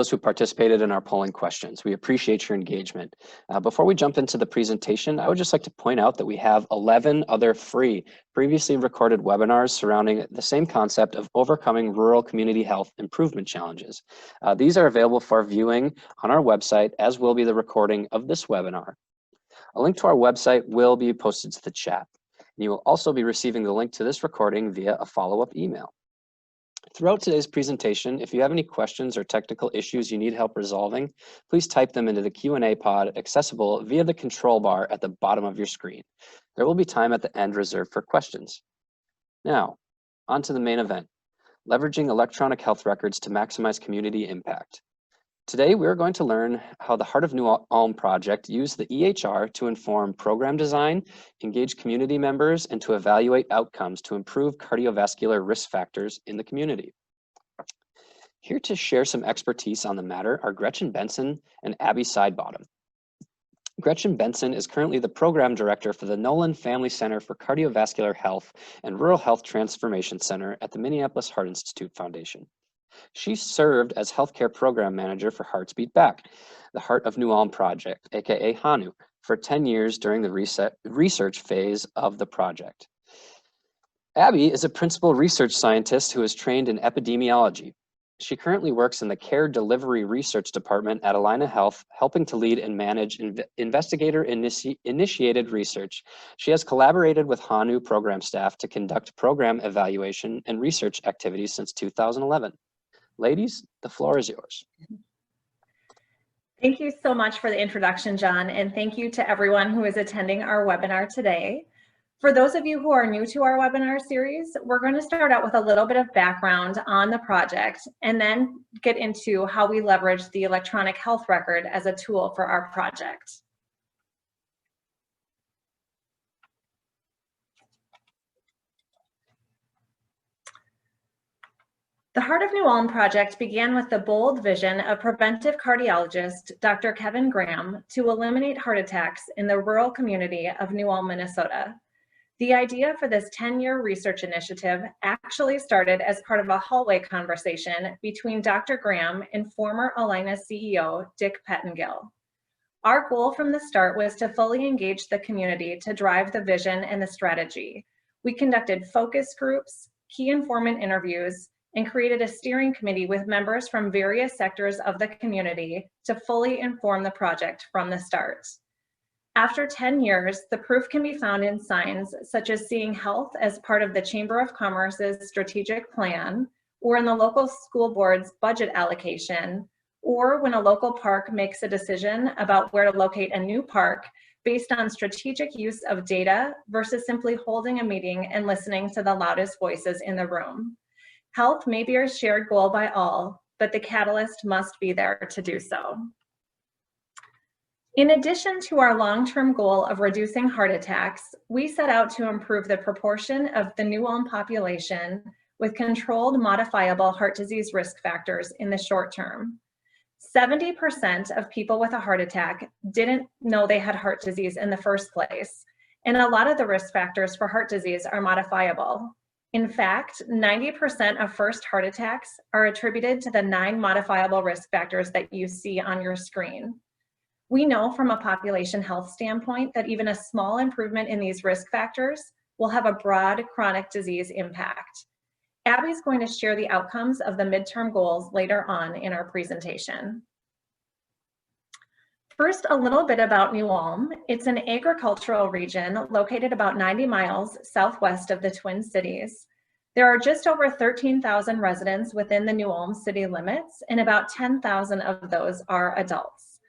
those who participated in our polling questions. We appreciate your engagement. Before we jump into the presentation, I would just like to point out that we have 11 other free, previously recorded webinars surrounding the same concept of overcoming rural community health improvement challenges. These are available for viewing on our website, as will be the recording of this webinar. A link to our website will be posted to the chat. And you will also be receiving the link to this recording via a follow-up email. Throughout today's presentation, if you have any questions or technical issues you need help resolving, please type them into the Q&A pod accessible via the control bar at the bottom of your screen. There will be time at the end reserved for questions. Now, on to the main event, leveraging electronic health records to maximize community impact. Today, we're going to learn how the Heart of New Ulm project used the EHR to inform program design, engage community members, and to evaluate outcomes to improve cardiovascular risk factors in the community. Here to share some expertise on the matter are Gretchen Benson and Abby Sidebottom. Gretchen Benson is currently the program director for the Nolan Family Center for Cardiovascular Health and Rural Health Transformation Center at the Minneapolis Heart Institute Foundation. She served as healthcare program manager for Hearts Beat Back, the Heart of New Ulm project, aka HANU, for 10 years during the research phase of the project. Abby is a principal research scientist who is trained in epidemiology. She currently works in the Care Delivery Research Department at Allina Health, helping to lead and manage investigator-initiated research. She has collaborated with HANU program staff to conduct program evaluation and research activities since 2011. Ladies, the floor is yours. Thank you so much for the introduction, John, and thank you to everyone who is attending our webinar today. For those of you who are new to our webinar series, we're going to start out with a little bit of background on the project and then get into how we leverage the electronic health record as a tool for our project. The Heart of New Ulm project began with the bold vision of preventive cardiologist Dr. Kevin Graham to eliminate heart attacks in the rural community of New Ulm, Minnesota. The idea for this 10-year research initiative actually started as part of a hallway conversation between Dr. Graham and former Allina CEO Dick Pettengill. Our goal from the start was to fully engage the community to drive the vision and the strategy. We conducted focus groups, key informant interviews, and created a steering committee with members from various sectors of the community to fully inform the project from the start. After 10 years, the proof can be found in signs such as seeing health as part of the Chamber of Commerce's strategic plan, or in the local school board's budget allocation, or when a local park makes a decision about where to locate a new park based on strategic use of data versus simply holding a meeting and listening to the loudest voices in the room. Health may be a shared goal by all, but the catalyst must be there to do so. In addition to our long-term goal of reducing heart attacks, we set out to improve the proportion of the New Ulm population with controlled modifiable heart disease risk factors in the short term. 70% of people with a heart attack didn't know they had heart disease in the first place, and a lot of the risk factors for heart disease are modifiable. In fact, 90% of first heart attacks are attributed to the 9 modifiable risk factors that you see on your screen. We know from a population health standpoint that even a small improvement in these risk factors will have a broad chronic disease impact. Abby's going to share the outcomes of the midterm goals later on in our presentation. First, a little bit about New Ulm. It's an agricultural region located about 90 miles southwest of the Twin Cities. There are just over 13,000 residents within the New Ulm city limits, and about 10,000 of those are adults.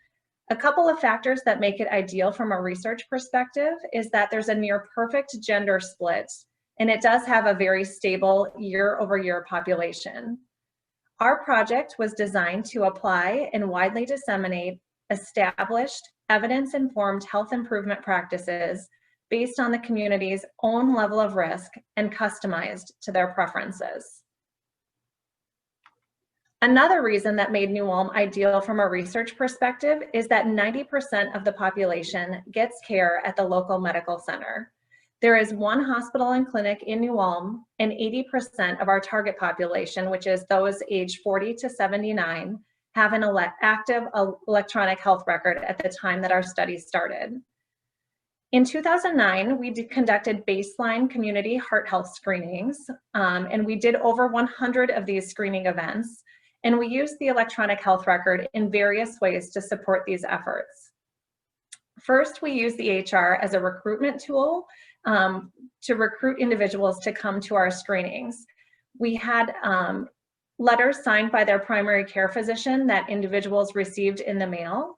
A couple of factors that make it ideal from a research perspective is that there's a near perfect gender split, and it does have a very stable year-over-year population. Our project was designed to apply and widely disseminate established, evidence-informed health improvement practices based on the community's own level of risk and customized to their preferences. Another reason that made New Ulm ideal from a research perspective is that 90% of the population gets care at the local medical center. There is one hospital and clinic in New Ulm, and 80% of our target population, which is those aged 40 to 79, have an active electronic health record at the time that our study started. In 2009, we conducted baseline community heart health screenings, and we did over 100 of these screening events, and we used the electronic health record in various ways to support these efforts. First, we used the EHR as a recruitment tool to recruit individuals to come to our screenings. We had letters signed by their primary care physician that individuals received in the mail.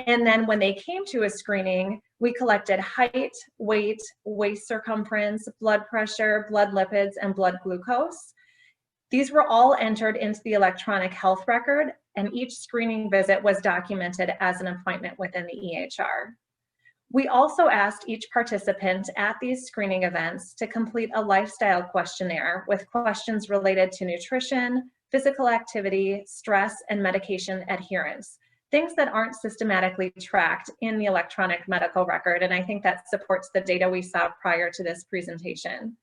And then when they came to a screening, we collected height, weight, waist circumference, blood pressure, blood lipids, and blood glucose. These were all entered into the electronic health record, and each screening visit was documented as an appointment within the EHR. We also asked each participant at these screening events to complete a lifestyle questionnaire with questions related to nutrition, physical activity, stress, and medication adherence, things that aren't systematically tracked in the electronic medical record, and I think that supports the data we saw prior to this presentation.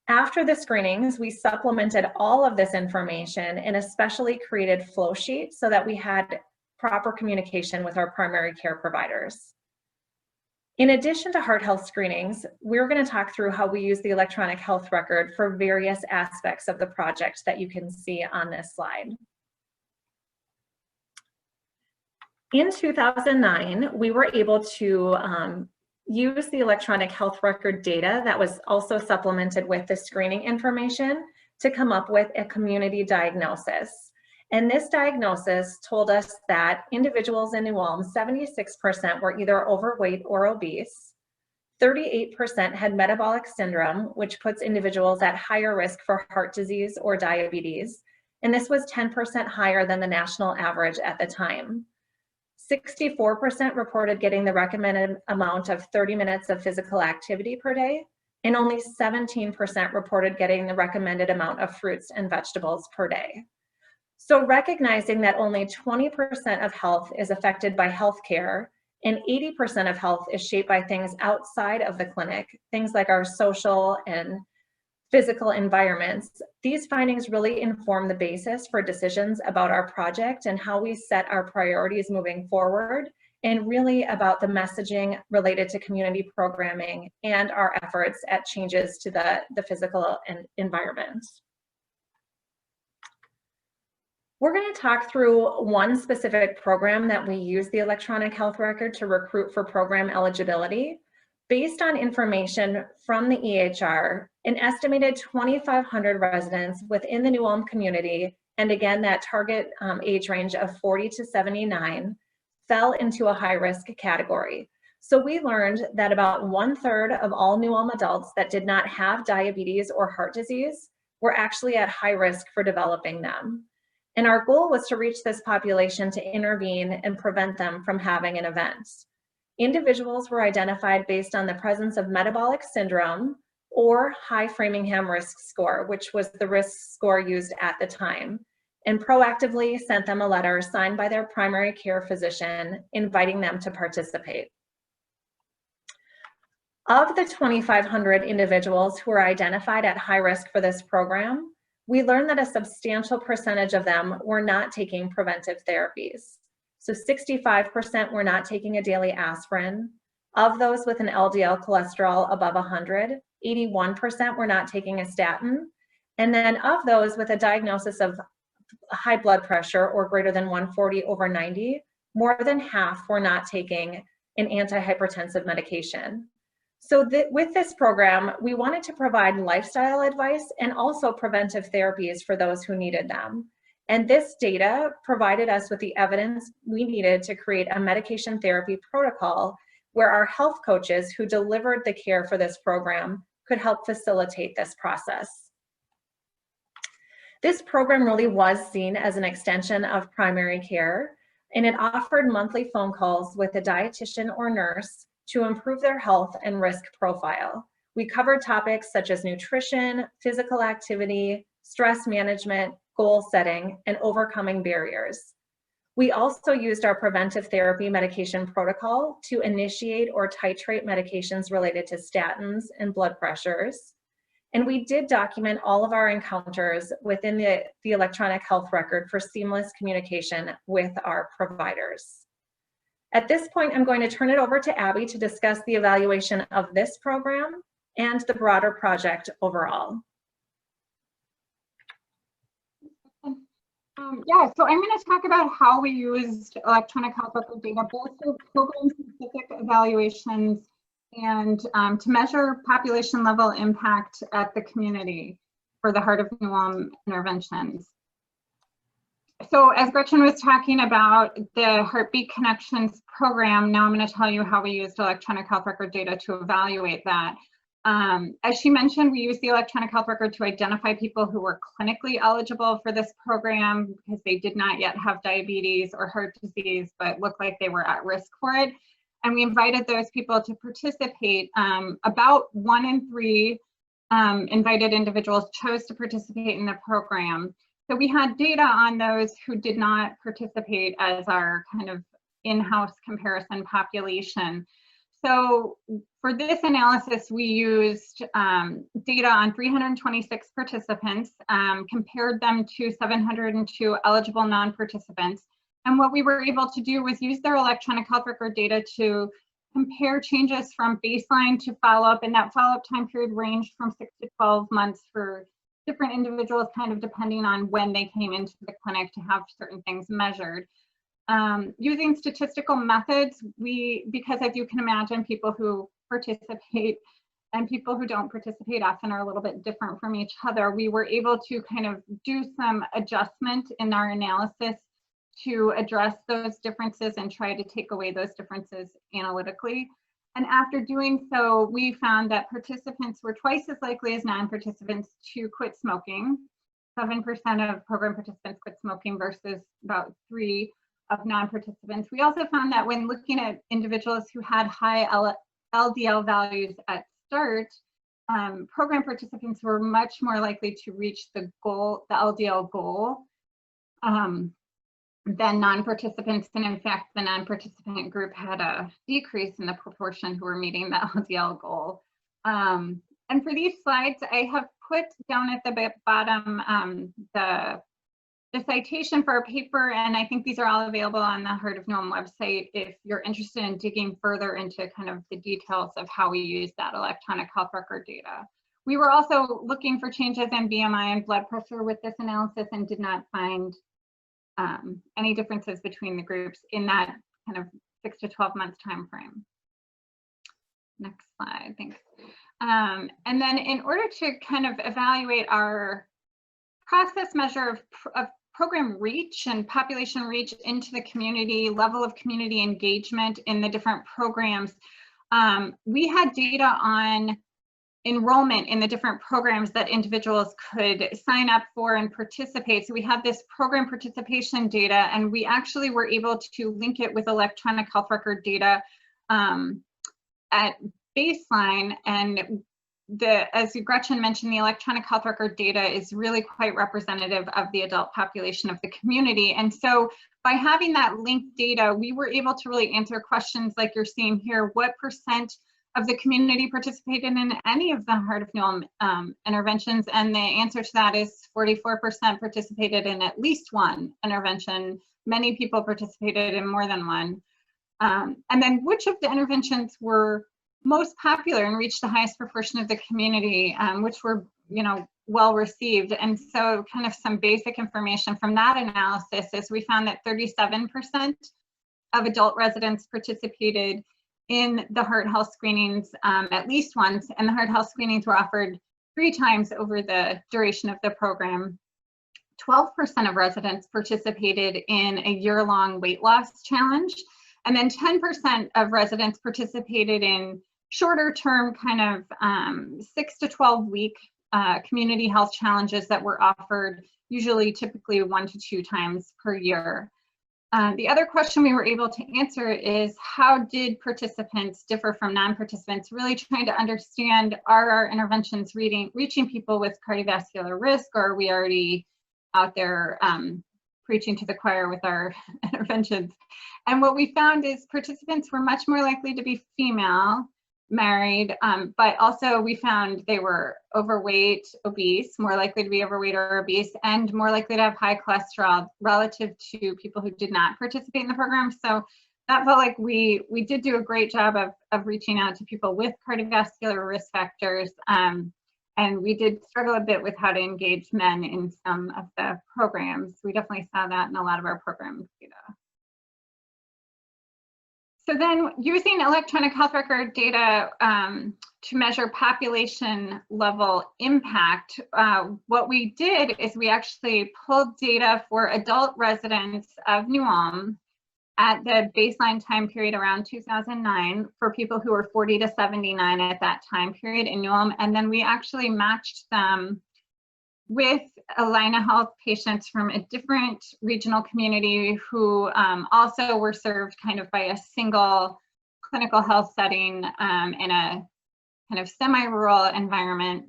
After the screenings, we supplemented all of this information in a specially created flow sheet so that we had proper communication with our primary care providers. In addition to heart health screenings, we're going to talk through how we use the electronic health record for various aspects of the project that you can see on this slide. In 2009, we were able to use the electronic health record data that was also supplemented with the screening information to come up with a community diagnosis. And this diagnosis told us that individuals in New Ulm, 76% were either overweight or obese, 38% had metabolic syndrome, which puts individuals at higher risk for heart disease or diabetes, and this was 10% higher than the national average at the time. 64% reported getting the recommended amount of 30 minutes of physical activity per day, and only 17% reported getting the recommended amount of fruits and vegetables per day. So recognizing that only 20% of health is affected by healthcare and 80% of health is shaped by things outside of the clinic, things like our social and physical environments, these findings really inform the basis for decisions about our project and how we set our priorities moving forward, and really about the messaging related to community programming and our efforts at changes to the physical environment. We're going to talk through one specific program that we use the electronic health record to recruit for program eligibility. Based on information from the EHR, an estimated 2,500 residents within the New Ulm community, and again that target age range of 40 to 79, fell into a high-risk category. So we learned that about 1/3 of all New Ulm adults that did not have diabetes or heart disease were actually at high risk for developing them. And our goal was to reach this population to intervene and prevent them from having an event. Individuals were identified based on the presence of metabolic syndrome or high Framingham risk score, which was the risk score used at the time, and proactively sent them a letter signed by their primary care physician inviting them to participate. Of the 2,500 individuals who were identified at high risk for this program, we learned that a substantial percentage of them were not taking preventive therapies. So 65% were not taking a daily aspirin. Of those with an LDL cholesterol above 100, 81% were not taking a statin. And then of those with a diagnosis of high blood pressure or greater than 140/90, more than half were not taking an antihypertensive medication. So with this program, we wanted to provide lifestyle advice and also preventive therapies for those who needed them. And this data provided us with the evidence we needed to create a medication therapy protocol where our health coaches who delivered the care for this program could help facilitate this process. This program really was seen as an extension of primary care, and it offered monthly phone calls with a dietitian or nurse to improve their health and risk profile. We covered topics such as nutrition, physical activity, stress management, goal setting, and overcoming barriers. We also used our preventive therapy medication protocol to initiate or titrate medications related to statins and blood pressures. And we did document all of our encounters within the electronic health record for seamless communication with our providers. At this point, I'm going to turn it over to Abby to discuss the evaluation of this program and the broader project overall. Yeah, so I'm going to talk about how we used electronic health record data, both for program-specific evaluations and to measure population level impact at the community for the Heart of New Ulm interventions. So as Gretchen was talking about the Heartbeat Connections program, now I'm going to tell you how we used electronic health record data to evaluate that. As she mentioned, we used the electronic health record to identify people who were clinically eligible for this program because they did not yet have diabetes or heart disease, but looked like they were at risk for it. And we invited those people to participate. About 1 in 3 invited individuals chose to participate in the program. So we had data on those who did not participate as our kind of in-house comparison population. So for this analysis, we used data on 326 participants, compared them to 702 eligible non-participants. And what we were able to do was use their electronic health record data to compare changes from baseline to follow-up, and that follow-up time period ranged from 6 to 12 months for different individuals, kind of depending on when they came into the clinic to have certain things measured. Using statistical methods, because as you can imagine, people who participate and people who don't participate often are a little bit different from each other, we were able to kind of do some adjustment in our analysis to address those differences and try to take away those differences analytically. And after doing so, we found that participants were twice as likely as non-participants to quit smoking. 7% of program participants quit smoking versus about 3% of non-participants. We also found that when looking at individuals who had high LDL values at start, program participants were much more likely to reach the goal, the LDL goal, than non-participants. And in fact, the non-participant group had a decrease in the proportion who were meeting the LDL goal. And for these slides, I have put down at the bottom the citation for our paper, and I think these are all available on the Heart of New Ulm website if you're interested in digging further into kind of the details of how we use that electronic health record data. We were also looking for changes in BMI and blood pressure with this analysis and did not find any differences between the groups in that kind of 6 to 12 months time frame. Next slide, thanks. And then in order to kind of evaluate our process measure of program reach and population reach into the community, level of community engagement in the different programs, we had data on enrollment in the different programs that individuals could sign up for and participate. So we had this program participation data, and we actually were able to link it with electronic health record data at baseline. And as Gretchen mentioned, the electronic health record data is really quite representative of the adult population of the community. And so by having that linked data, we were able to really answer questions like you're seeing here. What % of the community participated in any of the Heart of New Ulm interventions? And the answer to that is 44% participated in at least one intervention. Many people participated in more than one. And then which of the interventions were most popular and reached the highest proportion of the community, which were, well received. And so kind of some basic information from that analysis is we found that 37% of adult residents participated in the heart health screenings at least once, and the heart health screenings were offered 3 times over the duration of the program. 12% of residents participated in a year-long weight loss challenge, and then 10% of residents participated in shorter term kind of 6 to 12 week community health challenges that were offered typically 1 to 2 times per year. The other question we were able to answer is how did participants differ from non-participants, really trying to understand, are our interventions reaching people with cardiovascular risk, or are we already out there preaching to the choir with our interventions? And what we found is participants were much more likely to be female. married, but also we found they were overweight, obese, more likely to be overweight or obese, and more likely to have high cholesterol relative to people who did not participate in the program. So that felt like we did do a great job of reaching out to people with cardiovascular risk factors. And we did struggle a bit with how to engage men in some of the programs. We definitely saw that in a lot of our program data. So then using electronic health record data to measure population level impact, what we did is we actually pulled data for adult residents of New Ulm at the baseline time period around 2009 for people who were 40 to 79 at that time period in New Ulm. And then we actually matched them with Allina Health patients from a different regional community who also were served kind of by a single clinical health setting in a kind of semi-rural environment.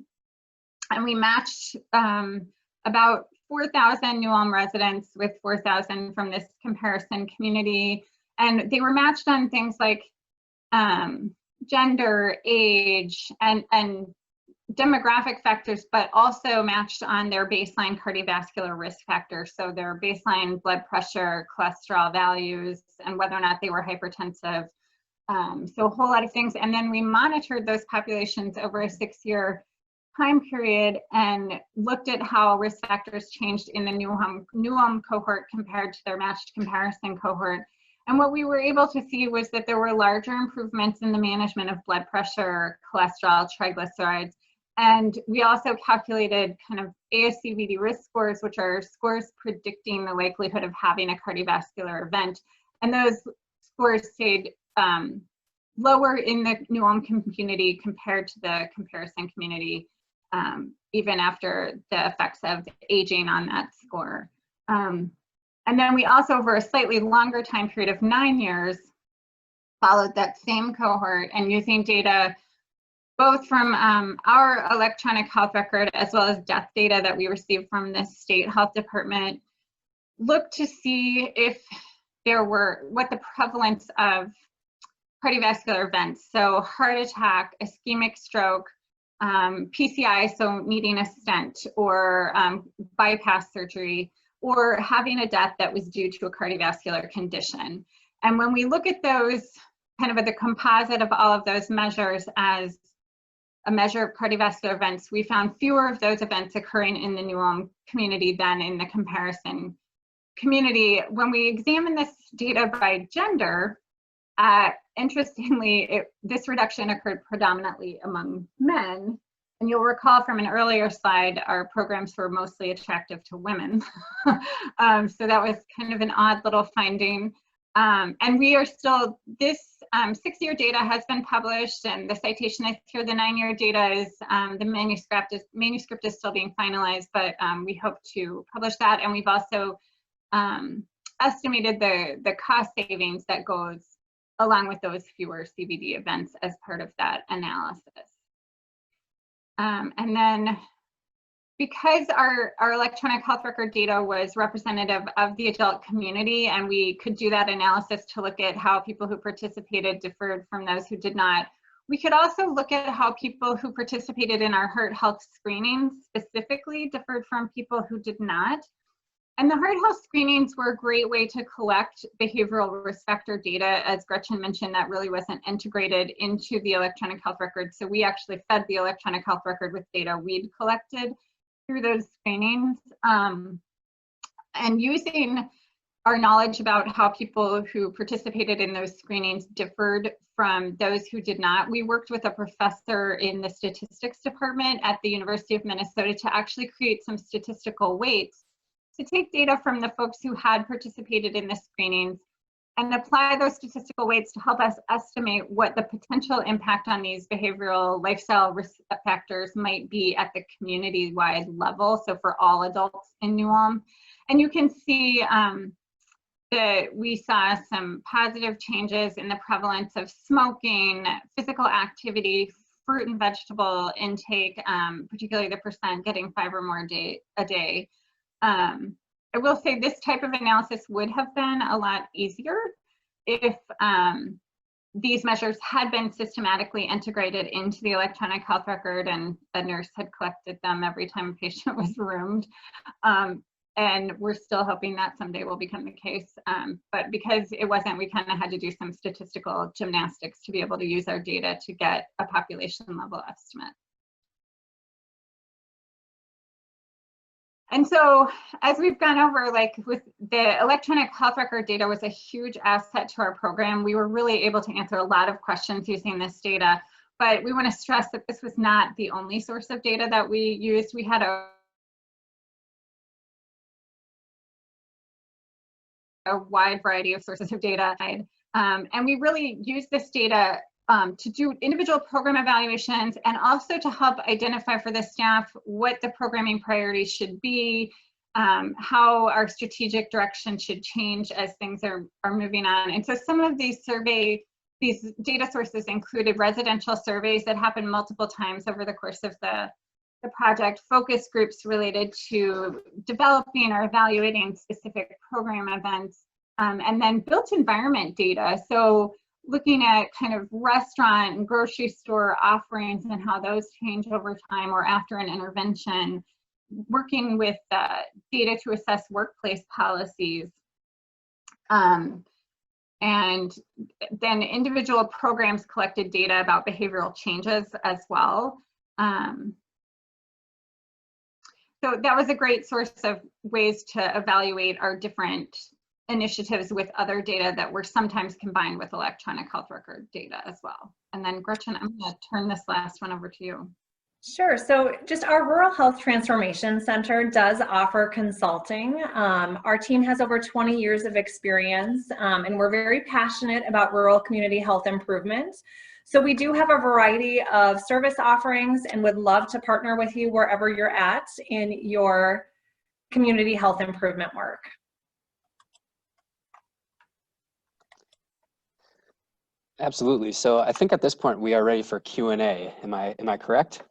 And we matched about 4,000 New Ulm residents with 4,000 from this comparison community. And they were matched on things like gender, age, and demographic factors, but also matched on their baseline cardiovascular risk factors. So their baseline blood pressure, cholesterol values, and whether or not they were hypertensive. So a whole lot of things. And then we monitored those populations over a 6-year time period and looked at how risk factors changed in the New Ulm cohort compared to their matched comparison cohort. And what we were able to see was that there were larger improvements in the management of blood pressure, cholesterol, triglycerides. And we also calculated kind of ASCVD risk scores, which are scores predicting the likelihood of having a cardiovascular event. And those scores stayed lower in the New Ulm community compared to the comparison community, even after the effects of aging on that score. And then we also, over a slightly longer time period of 9 years, followed that same cohort and using data both from our electronic health record as well as death data that we received from the state health department, looked to see if there were, what the prevalence of cardiovascular events, so heart attack, ischemic stroke, PCI, so needing a stent, or bypass surgery, or having a death that was due to a cardiovascular condition. And when we look at those, kind of at the composite of all of those measures as a measure of cardiovascular events, we found fewer of those events occurring in the New Ulm community than in the comparison community. When we examine this data by gender, interestingly, this reduction occurred predominantly among men. And you'll recall from an earlier slide, our programs were mostly attractive to women. So that was kind of an odd little finding. And we are still, this 6-year data has been published, and the citation is here. The 9-year data is, the manuscript is still being finalized, but we hope to publish that. And we've also estimated the cost savings that goes along with those fewer CVD events as part of that analysis. And then because our electronic health record data was representative of the adult community, and we could do that analysis to look at how people who participated differed from those who did not, we could also look at how people who participated in our heart health screenings specifically differed from people who did not. And the heart health screenings were a great way to collect behavioral risk factor data. As Gretchen mentioned, that really wasn't integrated into the electronic health record. So we actually fed the electronic health record with data we'd collected through those screenings. And using our knowledge about how people who participated in those screenings differed from those who did not, we worked with a professor in the statistics department at the University of Minnesota to actually create some statistical weights to take data from the folks who had participated in the screenings and apply those statistical weights to help us estimate what the potential impact on these behavioral lifestyle risk factors might be at the community-wide level, so for all adults in New Ulm. And you can see that we saw some positive changes in the prevalence of smoking, physical activity, fruit and vegetable intake, particularly the percent getting 5 or more a day. I will say this type of analysis would have been a lot easier if these measures had been systematically integrated into the electronic health record, and a nurse had collected them every time a patient was roomed. And we're still hoping that someday will become the case. But because it wasn't, we kind of had to do some statistical gymnastics to be able to use our data to get a population level estimate. And so as we've gone over, like with the electronic health record data was a huge asset to our program. We were really able to answer a lot of questions using this data, but we want to stress that this was not the only source of data that we used. We had a wide variety of sources of data. And we really used this data to do individual program evaluations and also to help identify for the staff what the programming priorities should be, how our strategic direction should change as things are moving on. And so some of these data sources included residential surveys that happened multiple times over the course of the project, focus groups related to developing or evaluating specific program events, and then built environment data. So looking at kind of restaurant and grocery store offerings and how those change over time or after an intervention, working with data to assess workplace policies, and then individual programs collected data about behavioral changes as well. So that was a great source of ways to evaluate our different initiatives with other data that were sometimes combined with electronic health record data as well. And then Gretchen, I'm going to turn this last one over to you. Sure. So just our Rural Health Transformation Center does offer consulting. Our team has over 20 years of experience, and we're very passionate about rural community health improvement. So we do have a variety of service offerings and would love to partner with you wherever you're at in your community health improvement work. Absolutely. So I think at this point we are ready for Q&A. Am I correct?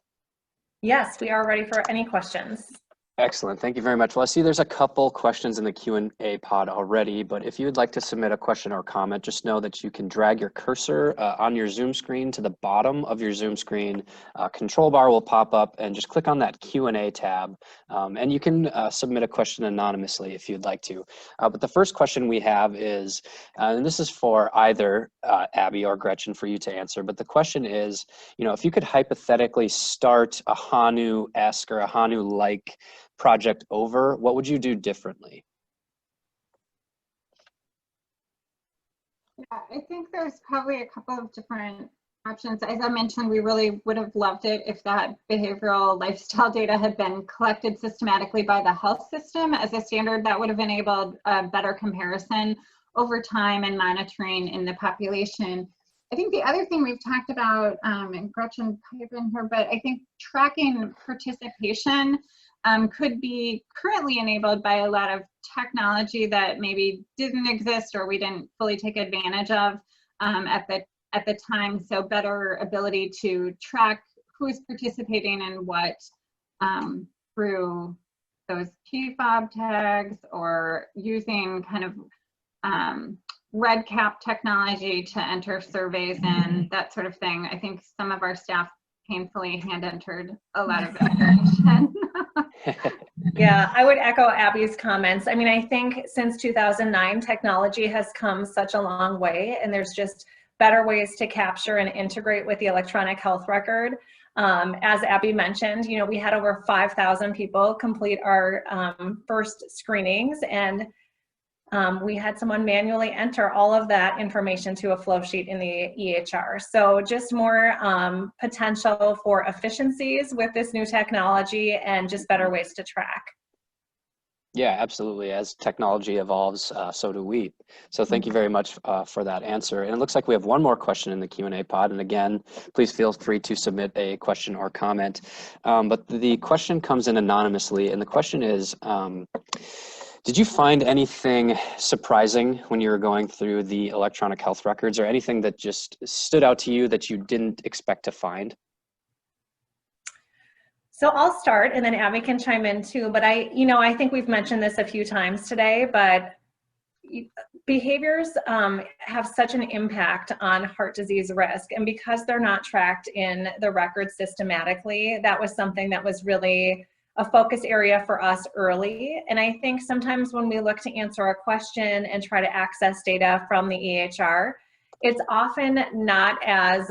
Yes, we are ready for any questions. Excellent. Thank you very much. Well, I see there's a couple questions in the Q&A pod already, but if you would like to submit a question or comment, just know that you can drag your cursor on your Zoom screen to the bottom of your Zoom screen. Control bar will pop up and just click on that Q&A tab. And you can submit a question anonymously if you'd like to. But the first question we have is, and this is for either Abby or Gretchen for you to answer, but the question is, if you could hypothetically start a HANU-esque or a HANU-like project over, what would you do differently? Yeah, I think there's probably a couple of different options. As I mentioned, we really would have loved it if that behavioral lifestyle data had been collected systematically by the health system as a standard. That would have enabled a better comparison over time and monitoring in the population. I think the other thing we've talked about, and Gretchen pipe in here, but I think tracking participation could be currently enabled by a lot of technology that maybe didn't exist or we didn't fully take advantage of at the time. So better ability to track who's participating and what through those key fob tags or using kind of red cap technology to enter surveys and that sort of thing. I think some of our staff painfully hand entered a lot of information. Yeah, I would echo Abby's comments. I mean, I think since 2009, technology has come such a long way, and there's just better ways to capture and integrate with the electronic health record. As Abby mentioned, we had over 5,000 people complete our first screenings, and we had someone manually enter all of that information to a flow sheet in the EHR. So just more potential for efficiencies with this new technology and just better ways to track. Yeah, absolutely. As technology evolves, so do we. So thank you very much for that answer. And it looks like we have one more question in the Q&A pod. And again, please feel free to submit a question or comment. But the question comes in anonymously. And the question is, did you find anything surprising when you were going through the electronic health records, or anything that just stood out to you that you didn't expect to find? So I'll start and then Abby can chime in too, but I think we've mentioned this a few times today, but behaviors have such an impact on heart disease risk, and because they're not tracked in the record systematically, that was something that was really a focus area for us early. And I think sometimes when we look to answer a question and try to access data from the EHR, it's often not as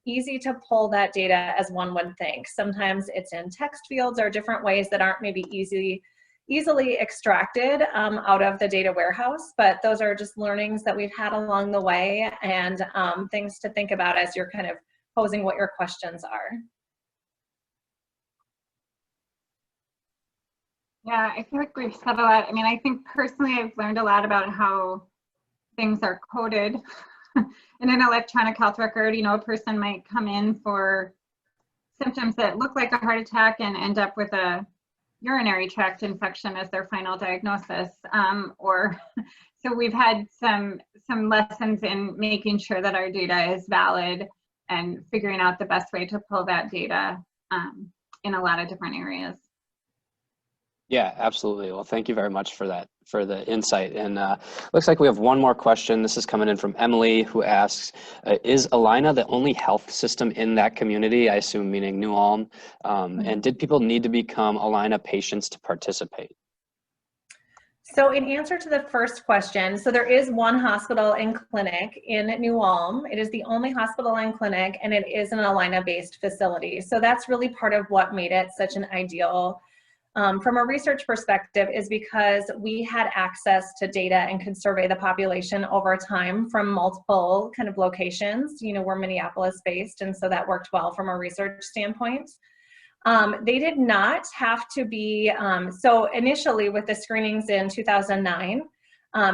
easy to pull that data as one would think. Sometimes it's in text fields or different ways that aren't maybe easily extracted out of the data warehouse, but those are just learnings that we've had along the way, and things to think about as you're kind of posing what your questions are. Yeah, I feel like we've said a lot. I mean, I think personally I've learned a lot about how things are coded in an electronic health record. You know, a person might come in for symptoms that look like a heart attack and end up with a urinary tract infection as their final diagnosis. So we've had some lessons in making sure that our data is valid and figuring out the best way to pull that data in a lot of different areas. Yeah, absolutely. Well, thank you very much for that, for the insight. And looks like we have one more question. This is coming in from Emily, who asks, is Allina the only health system in that community? I assume meaning New Ulm. And did people need to become Allina patients to participate? So in answer to the first question, so there is one hospital and clinic in New Ulm. It is the only hospital and clinic, and it is an Allina-based facility. So that's really part of what made it such an ideal from a research perspective, is because we had access to data and could survey the population over time from multiple kind of locations. You know, we're Minneapolis based, and so that worked well from a research standpoint. They did not have to be, so initially with the screenings in 2009,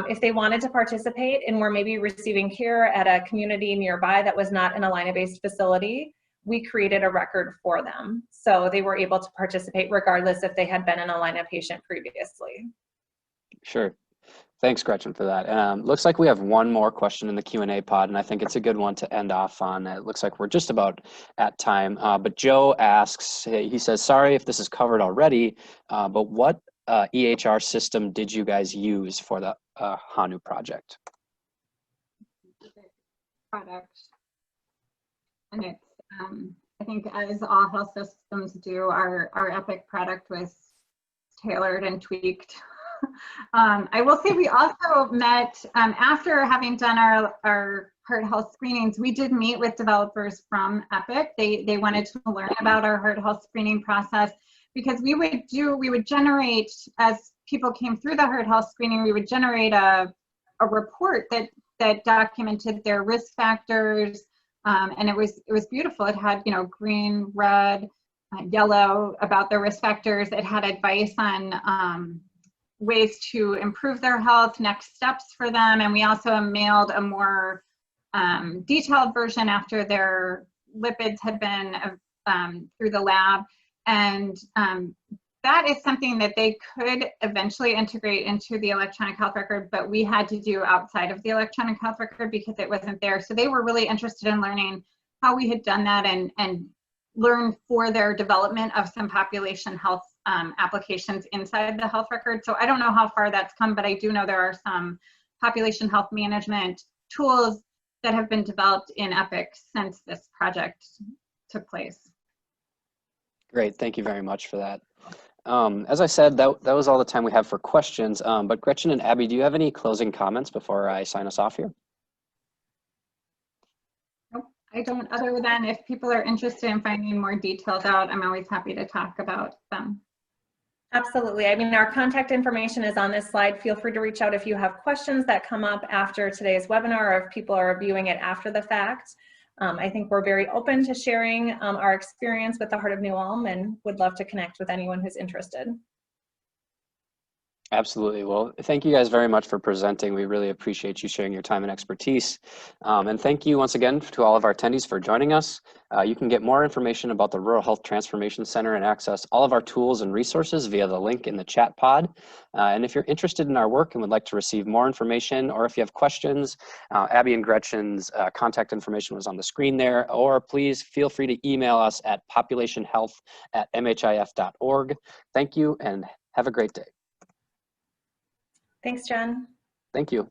if they wanted to participate and were maybe receiving care at a community nearby that was not an Allina-based facility, we created a record for them. So they were able to participate regardless if they had been an Allina patient previously. Sure. Thanks, Gretchen, for that. Looks like we have one more question in the Q&A pod, and I think it's a good one to end off on. It looks like we're just about at time. But Joe asks, he says, sorry if this is covered already, but what EHR system did you guys use for the HANU project? Product. And it's, I think as all health systems do, our Epic product was tailored and tweaked. I will say we also met, after having done our heart health screenings, we did meet with developers from Epic. They wanted to learn about our heart health screening process, because we would generate, as people came through the heart health screening, we would generate a report that documented their risk factors. And it was beautiful. It had, you know, green, red, yellow about their risk factors. It had advice on ways to improve their health, next steps for them. And we also mailed a more detailed version after their lipids had been through the lab. And that is something that they could eventually integrate into the electronic health record, but we had to do outside of the electronic health record because it wasn't there. So they were really interested in learning how we had done that and learn for their development of some population health applications inside the health record. So I don't know how far that's come, but I do know there are some population health management tools that have been developed in Epic since this project took place. Great, thank you very much for that. As I said, that was all the time we have for questions, but Gretchen and Abby, do you have any closing comments before I sign us off here? Nope, I don't, other than if people are interested in finding more details out, I'm always happy to talk about them. Absolutely. I mean, our contact information is on this slide. Feel free to reach out if you have questions that come up after today's webinar, or if people are viewing it after the fact. I think we're very open to sharing our experience with the Heart of New Ulm, and would love to connect with anyone who's interested. Absolutely. Well, thank you guys very much for presenting. We really appreciate you sharing your time and expertise. And thank you once again to all of our attendees for joining us. You can get more information about the Rural Health Transformation Center and access all of our tools and resources via the link in the chat pod. And if you're interested in our work and would like to receive more information, or if you have questions, Abby and Gretchen's contact information was on the screen there, or please feel free to email us at populationhealth@mhif.org. Thank you and have a great day. Thanks, Jen. Thank you.